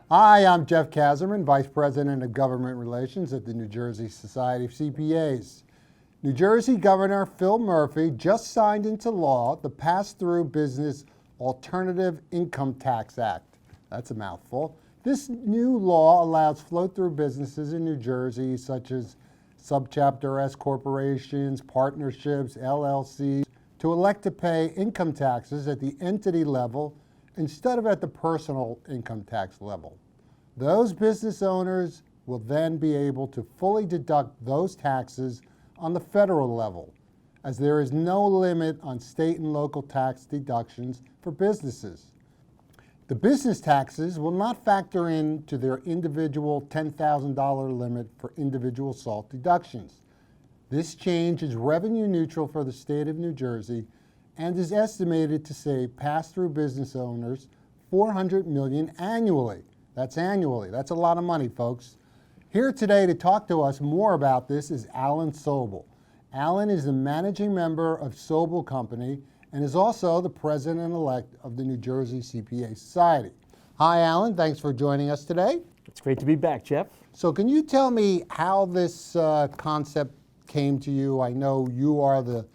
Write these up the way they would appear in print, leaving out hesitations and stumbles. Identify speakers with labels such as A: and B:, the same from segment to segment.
A: Hi, I'm Jeff Kazerman, Vice President of Government Relations at the New Jersey Society of CPAs. New Jersey Governor Phil Murphy just signed into law the Pass-Through Business Alternative Income Tax Act. That's a mouthful. This new law allows flow-through businesses in New Jersey, such as Subchapter S corporations, partnerships, LLCs, to elect to pay income taxes at the entity level instead of at the personal income tax level. Those business owners will then be able to fully deduct those taxes on the federal level, as there is no limit on state and local tax deductions for businesses. The business taxes will not factor into their individual $10,000 limit for individual SALT deductions. This change is revenue neutral for the state of New Jersey and is estimated to save pass-through business owners $400 million annually. That's annually. That's a lot of money, folks. Here today to talk to us more about this is Alan Sobel. Alan is the managing member of Sobel Company and is also the president-elect of the New Jersey CPA Society. Hi, Alan. Thanks for joining us today.
B: It's great to be back, Jeff.
A: So can you tell me how this concept came to you? I know you are the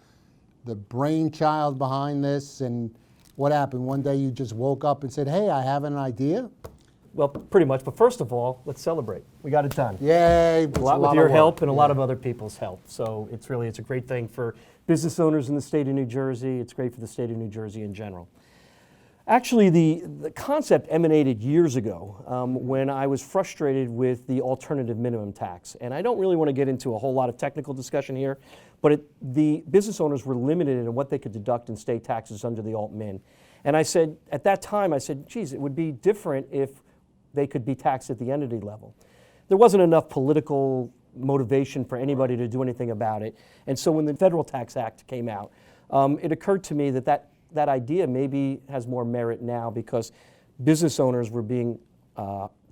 A: brainchild behind this, and what happened? One day you just woke up and said, hey, I have an idea?
B: Well, pretty much, but first of all, let's celebrate. We got it done.
A: Yay.
B: A lot with your help and a lot of other people's help. So it's a great thing for business owners in the state of New Jersey. It's great for the state of New Jersey in general. Actually, the concept emanated years ago when I was frustrated with the alternative minimum tax. And I don't really want to get into a whole lot of technical discussion here, but the business owners were limited in what they could deduct in state taxes under the alt-min. And I said, at that time, I said, geez, it would be different if they could be taxed at the entity level. There wasn't enough political motivation for anybody to do anything about it. And so when the Federal Tax Act came out, it occurred to me that idea maybe has more merit now because business owners were being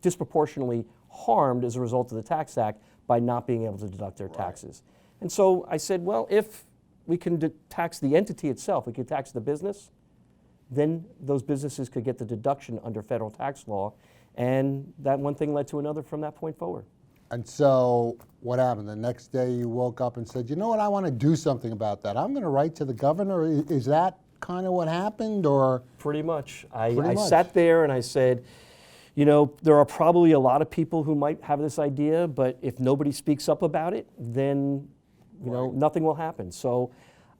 B: disproportionately harmed as a result of the Tax Act by not being able to deduct their taxes. And so I said, well, if we can tax the entity itself, we could tax the business, then those businesses could get the deduction under federal tax law. And that one thing led to another from that point forward.
A: And so what happened? The next day you woke up and said, you know what, I want to do something about that. I'm going to write to the governor. Is that kind of what happened, or?
B: Pretty much. I sat there and I said, you know, there are probably a lot of people who might have this idea, but if nobody speaks up about it, then, you know, nothing will happen. So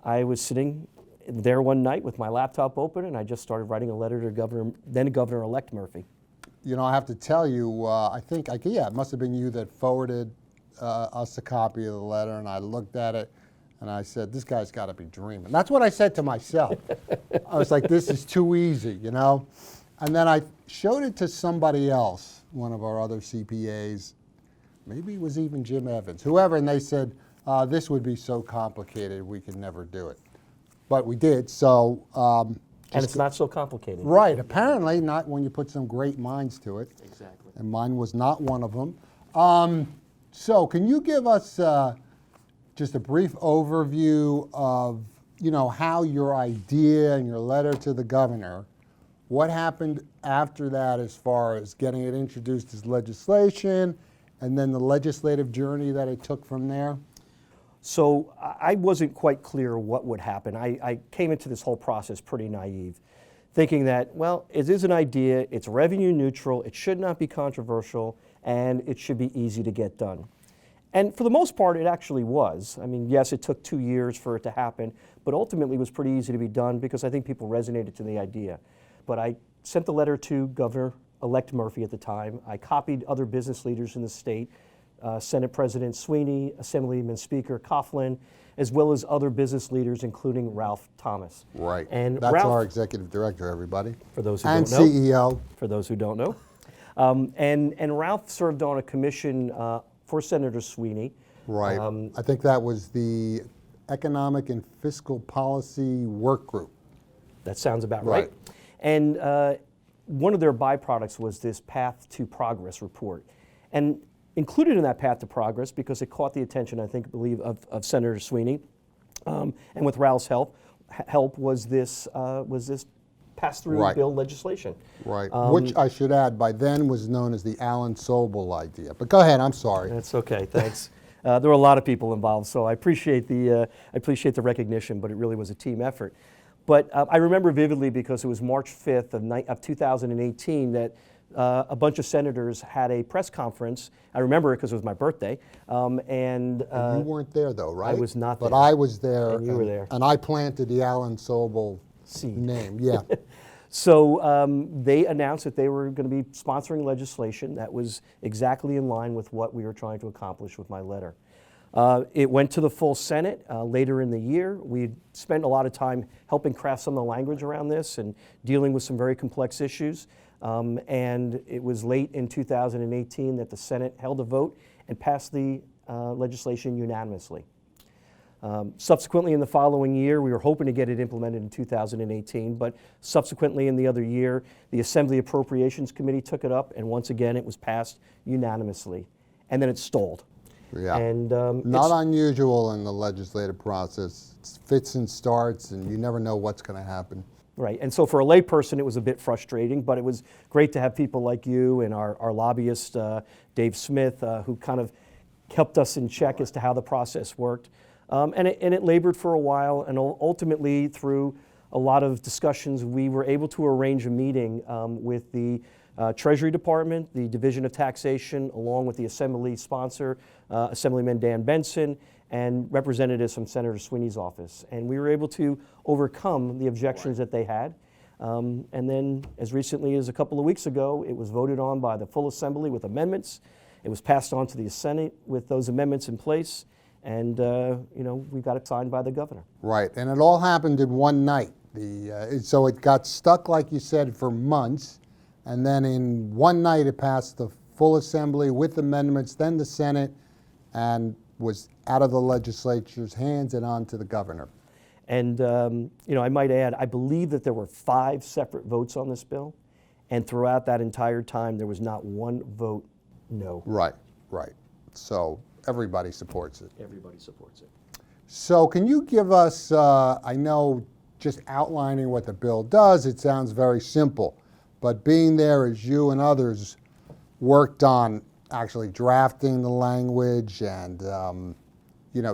B: I was sitting there one night with my laptop open and I just started writing a letter to then Governor-elect Murphy.
A: You know, I have to tell you, I think, yeah, it must have been you that forwarded us a copy of the letter, and I looked at it, and I said, this guy's got to be dreaming. That's what I said to myself. I was like, this is too easy, you know? And then I showed it to somebody else, one of our other CPAs, maybe it was even Jim Evans, whoever, and they said, this would be so complicated, we could never do it. But we did, so.
B: And it's not so complicated.
A: Right, apparently not when you put some great minds to it.
B: Exactly.
A: And mine was not one of them. So can you give us just a brief overview of, you know, how your idea and your letter to the governor, what happened after that as far as getting it introduced as legislation, and then the legislative journey that it took from there?
B: So I wasn't quite clear what would happen. I came into this whole process pretty naive, thinking that, well, it is an idea, it's revenue neutral, it should not be controversial, and it should be easy to get done. And for the most part, it actually was. I mean, yes, it took 2 years for it to happen, but ultimately it was pretty easy to be done because I think people resonated to the idea. But I sent the letter to Governor-elect Murphy at the time. I copied other business leaders in the state, Senate President Sweeney, Assemblyman Speaker Coughlin, as well as other business leaders, including Ralph Thomas.
A: Right.
B: And
A: that's
B: Ralph,
A: our executive director, everybody.
B: For those who
A: and
B: don't know.
A: And CEO.
B: For those who don't know. And Ralph served on a commission for Senator Sweeney.
A: Right. I think that was the Economic and Fiscal Policy Work Group.
B: That sounds about right. And one of their byproducts was this Path to Progress report. And included in that Path to Progress, because it caught the attention, I believe, of Senator Sweeney, and with Ralph's help was this pass-through
A: Right.
B: bill legislation.
A: Right, which I should add, by then was known as the Alan Sobel idea. But go ahead, I'm sorry.
B: That's okay, thanks. There were a lot of people involved, so I appreciate the recognition, but it really was a team effort. But I remember vividly because it was March 5th of 2018 that a bunch of senators had a press conference. I remember it because it was my birthday. And
A: You weren't there though, right?
B: I was not
A: But
B: there.
A: I was there.
B: And you were there.
A: And I planted the Alan Sobel
B: Seed.
A: name, yeah.
B: So they announced that they were going to be sponsoring legislation that was exactly in line with what we were trying to accomplish with my letter. It went to the full Senate later in the year. We spent a lot of time helping craft some of the language around this and dealing with some very complex issues. And it was late in 2018 that the Senate held a vote and passed the legislation unanimously. Subsequently, in the following year, we were hoping to get it implemented in 2018, but subsequently in the other year, the Assembly Appropriations Committee took it up, and once again, it was passed unanimously. And then it stalled.
A: Yeah.
B: And
A: Not unusual in the legislative process. It fits and starts, and you never know what's going to happen.
B: Right, and so for a layperson, it was a bit frustrating, but it was great to have people like you and our lobbyist, Dave Smith, who kind of kept us in check as to how the process worked. And it labored for a while, and ultimately, through a lot of discussions, we were able to arrange a meeting with the Treasury Department, the Division of Taxation, along with the Assembly sponsor, Assemblyman Dan Benson, and representatives from Senator Sweeney's office. And we were able to overcome the objections that they had. And then, as recently as a couple of weeks ago, it was voted on by the full Assembly with amendments. It was passed on to the Senate with those amendments in place. And, we got it signed by the governor.
A: Right, and it all happened in one night. So it got stuck, like you said, for months, and then in one night it passed the full Assembly with amendments, then the Senate, and was out of the legislature's hands and on to the governor.
B: And, I might add, I believe that there were 5 separate votes on this bill, and throughout that entire time, there was not one vote no.
A: Right, right. So everybody supports it.
B: Everybody supports it.
A: So can you give us, I know just outlining what the bill does, it sounds very simple, but being there as you and others worked on actually drafting the language and,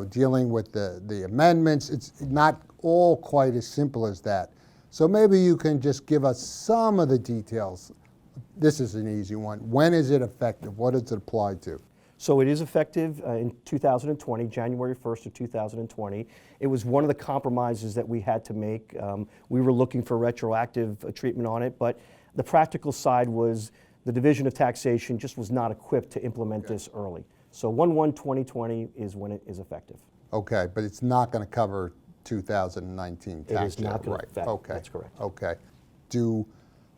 A: dealing with the amendments, it's not all quite as simple as that. So maybe you can just give us some of the details. This is an easy one. When is it effective? What does it apply to?
B: So it is effective in 2020, January 1st of 2020. It was one of the compromises that we had to make. We were looking for retroactive treatment on it, but the practical side was the Division of Taxation just was not equipped to implement this early. So 1/1/2020 is when it is effective.
A: Okay, but it's not going to cover 2019 tax year.
B: It is not going to
A: right.
B: affect.
A: Okay.
B: That's correct.
A: Okay. Do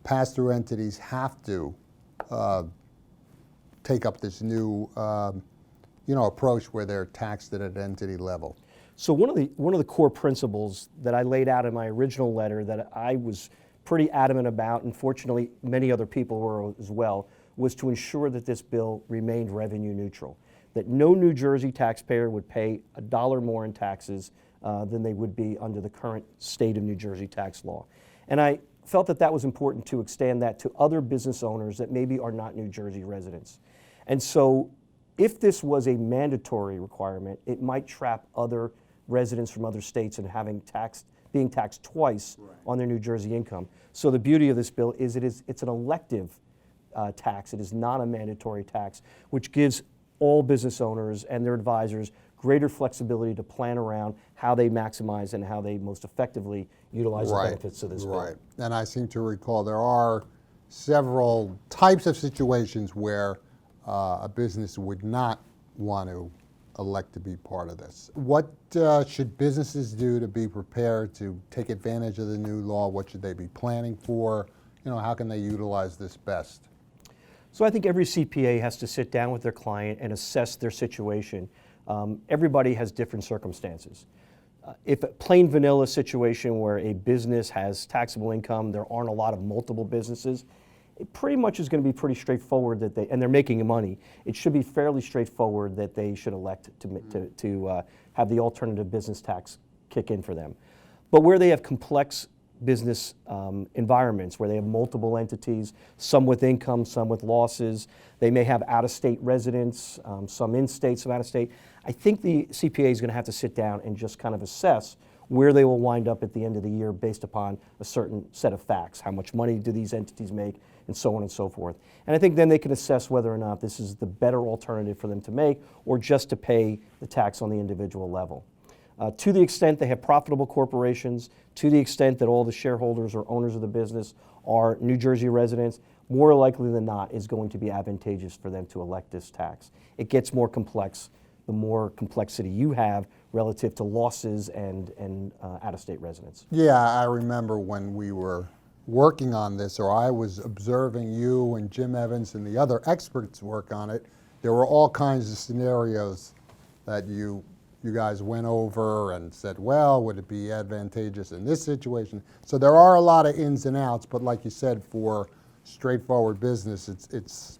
A: pass-through entities have to take up this new, approach where they're taxed at an entity level?
B: So one of the core principles that I laid out in my original letter that I was pretty adamant about, and fortunately many other people were as well, was to ensure that this bill remained revenue neutral, that no New Jersey taxpayer would pay $1 more in taxes than they would be under the current state of New Jersey tax law. And I felt that that was important to extend that to other business owners that maybe are not New Jersey residents. And so if this was a mandatory requirement, it might trap other residents from other states in being taxed twice on their New Jersey income. So the beauty of this bill is it's an elective tax. It is not a mandatory tax, which gives all business owners and their advisors greater flexibility to plan around how they maximize and how they most effectively utilize the benefits of this bill.
A: Right, and I seem to recall there are several types of situations where a business would not want to elect to be part of this. What should businesses do to be prepared to take advantage of the new law? What should they be planning for? How can they utilize this best?
B: So I think every CPA has to sit down with their client and assess their situation. Everybody has different circumstances. If a plain vanilla situation where a business has taxable income, there aren't a lot of multiple businesses, it pretty much is going to be pretty straightforward and they're making money. It should be fairly straightforward that they should elect to have the alternative business tax kick in for them. But where they have complex business environments where they have multiple entities, some with income, some with losses. They may have out-of-state residents, some in-state, some out-of-state. I think the CPA is going to have to sit down and just kind of assess where they will wind up at the end of the year based upon a certain set of facts. How much money do these entities make, and so on and so forth. And I think then they can assess whether or not this is the better alternative for them to make or just to pay the tax on the individual level. To the extent they have profitable corporations, to the extent that all the shareholders or owners of the business are New Jersey residents, more likely than not is going to be advantageous for them to elect this tax. It gets more complex the more complexity you have relative to losses and out-of-state residents.
A: Yeah, I remember when we were working on this, or I was observing you and Jim Evans and the other experts work on it, there were all kinds of scenarios that you guys went over and said, well, would it be advantageous in this situation? So there are a lot of ins and outs, but like you said, for straightforward business, it's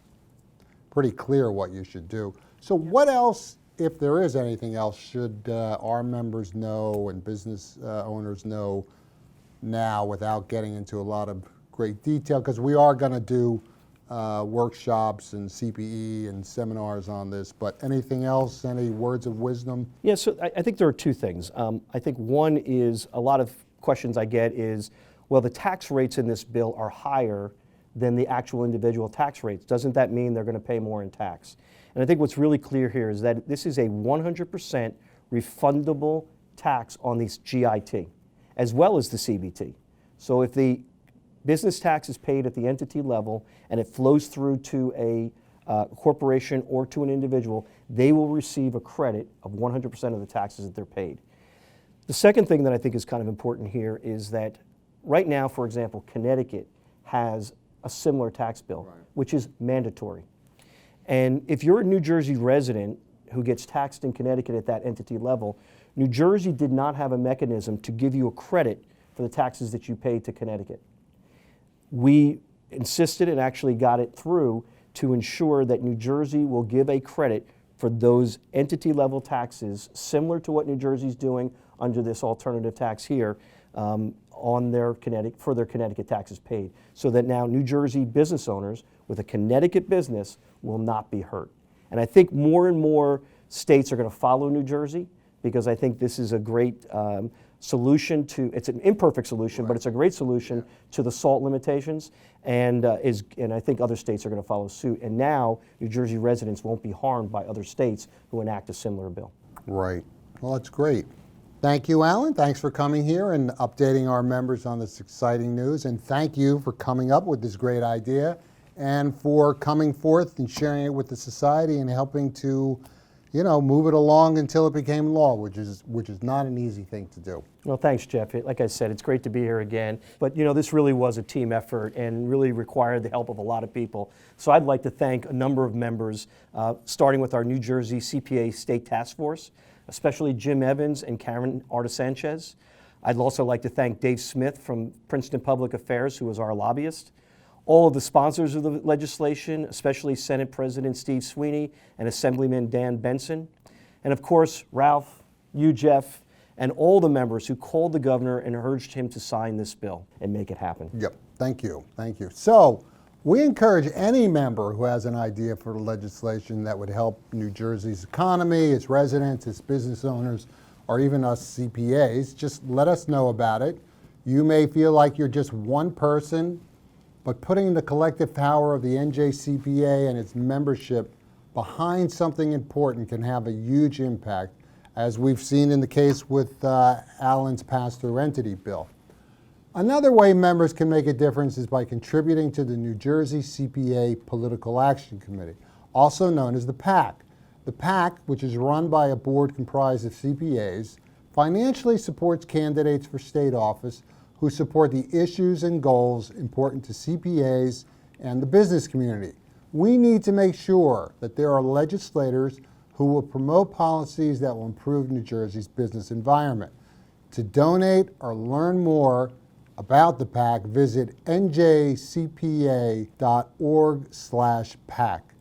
A: pretty clear what you should do. So what else, if there is anything else, should our members know and business owners know now without getting into a lot of great detail? Because we are going to do workshops and CPE and seminars on this, but anything else, any words of wisdom?
B: Yeah, so I think there are two things. I think one is a lot of questions I get is, well, the tax rates in this bill are higher than the actual individual tax rates. Doesn't that mean they're going to pay more in tax? And I think what's really clear here is that this is a 100% refundable tax on these GIT, as well as the CBT. So if the business tax is paid at the entity level and it flows through to a corporation or to an individual, they will receive a credit of 100% of the taxes that they're paid. The second thing that I think is kind of important here is that right now, for example, Connecticut has a similar tax bill, which is mandatory. And if you're a New Jersey resident who gets taxed in Connecticut at that entity level, New Jersey did not have a mechanism to give you a credit for the taxes that you paid to Connecticut. We insisted and actually got it through to ensure that New Jersey will give a credit for those entity level taxes, similar to what New Jersey's doing under this alternative tax here, on their Connecticut taxes paid, so that now New Jersey business owners with a Connecticut business will not be hurt. And I think more and more states are going to follow New Jersey, because I think this is a great solution to, it's an imperfect solution, but it's a great solution to the SALT limitations, and I think other states are going to follow suit. And now New Jersey residents won't be harmed by other states who enact a similar bill.
A: Right. Well, that's great. Thank you, Alan. Thanks for coming here and updating our members on this exciting news. And thank you for coming up with this great idea and for coming forth and sharing it with the society and helping to, you know, move it along until it became law, which is not an easy thing to do.
B: Well, thanks, Jeff. Like I said, it's great to be here again. But, you know, this really was a team effort and really required the help of a lot of people. So I'd like to thank a number of members, starting with our New Jersey CPA State Task Force, especially Jim Evans and Karen Arta-Sanchez. I'd also like to thank Dave Smith from Princeton Public Affairs, who was our lobbyist. All of the sponsors of the legislation, especially Senate President Steve Sweeney and Assemblyman Dan Benson. And of course, Ralph, you, Jeff, and all the members who called the governor and urged him to sign this bill and make it happen.
A: Yep, thank you, thank you. So we encourage any member who has an idea for legislation that would help New Jersey's economy, its residents, its business owners, or even us CPAs, just let us know about it. You may feel like you're just one person, but putting the collective power of the NJCPA and its membership behind something important can have a huge impact, as we've seen in the case with Alan's pass-through entity bill. Another way members can make a difference is by contributing to the New Jersey CPA Political Action Committee, also known as the PAC. The PAC, which is run by a board comprised of CPAs, financially supports candidates for state office who support the issues and goals important to CPAs and the business community. We need to make sure that there are legislators who will promote policies that will improve New Jersey's business environment. To donate or learn more about the PAC, visit njcpa.org/PAC.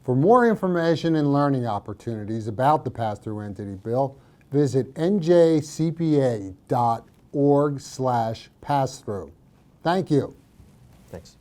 A: For more information and learning opportunities about the pass-through entity bill, visit njcpa.org. cpa.org/pass-through. Thank you.
B: Thanks.